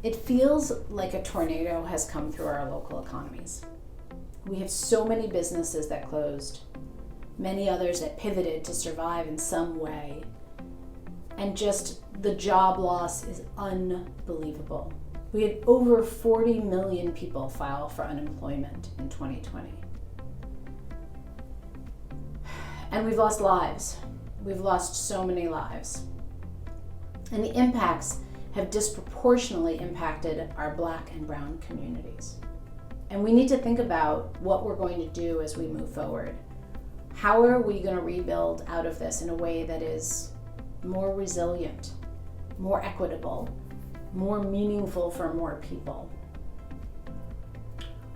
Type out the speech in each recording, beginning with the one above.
It feels like a tornado has come through our local economies. We have so many businesses that closed, many others that pivoted to survive in some way, and just the job loss is unbelievable. We had over 40 million people file for unemployment in 2020. And we've lost lives. We've lost so many lives. And the impacts have disproportionately impacted our Black and brown communities. And we need to think about what we're going to do as we move forward. How are we going to rebuild out of this in a way that is more resilient, more equitable, more meaningful for more people?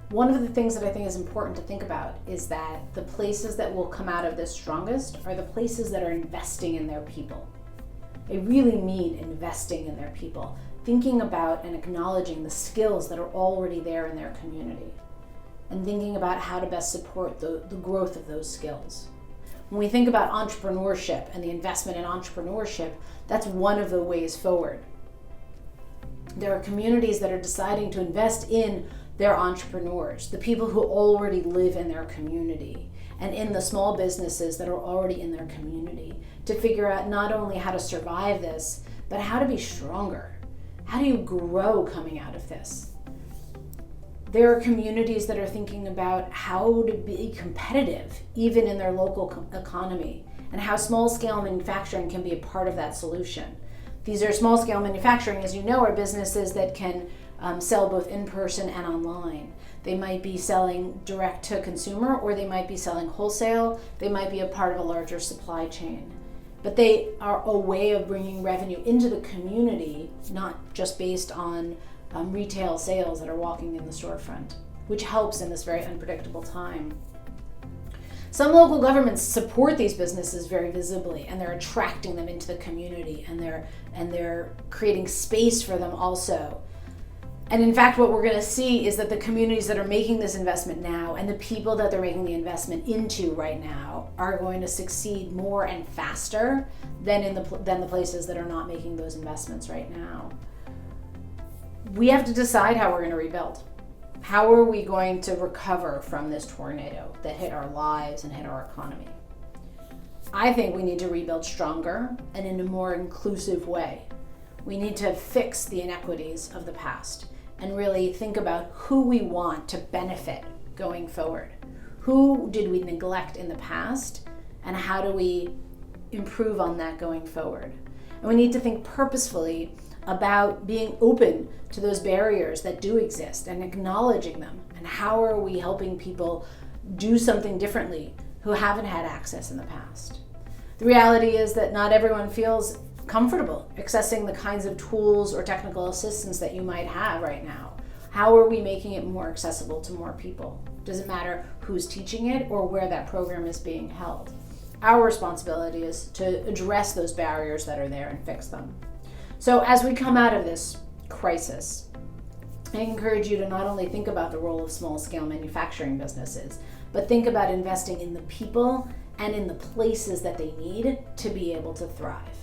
One of the things that I think is important to think about is that the places that will come out of this strongest are the places that are investing in their people. They really mean investing in their people, thinking about and acknowledging the skills that are already there in their community, and thinking about how to best support the growth of those skills. When we think about entrepreneurship and the investment in entrepreneurship, that's one of the ways forward. There are communities that are deciding to invest in their entrepreneurs, the people who already live in their community, and in the small businesses that are already in their community, to figure out not only how to survive this, but how to be stronger. How do you grow coming out of this? There are communities that are thinking about how to be competitive, even in their local economy, and how small-scale manufacturing can be a part of that solution. These are small-scale manufacturing, as you know, are businesses that can sell both in person and online. They might be selling direct to consumer, or they might be selling wholesale. They might be a part of a larger supply chain. But they are a way of bringing revenue into the community, not just based on retail sales that are walking in the storefront, which helps in this very unpredictable time. Some local governments support these businesses very visibly, and they're attracting them into the community, and they're creating space for them also. And in fact, what we're going to see is that the communities that are making this investment now and the people that they're making the investment into right now are going to succeed more and faster than the places that are not making those investments right now. We have to decide how we're going to rebuild. How are we going to recover from this tornado that hit our lives and hit our economy? I think we need to rebuild stronger and in a more inclusive way. We need to fix the inequities of the past and really think about who we want to benefit going forward. Who did we neglect in the past, and how do we improve on that going forward? And we need to think purposefully about being open to those barriers that do exist and acknowledging them, and how are we helping people do something differently who haven't had access in the past. The reality is that not everyone feels comfortable accessing the kinds of tools or technical assistance that you might have right now. How are we making it more accessible to more people? Doesn't matter who's teaching it or where that program is being held. Our responsibility is to address those barriers that are there and fix them. So as we come out of this crisis, I encourage you to not only think about the role of small-scale manufacturing businesses, but think about investing in the people and in the places that they need to be able to thrive.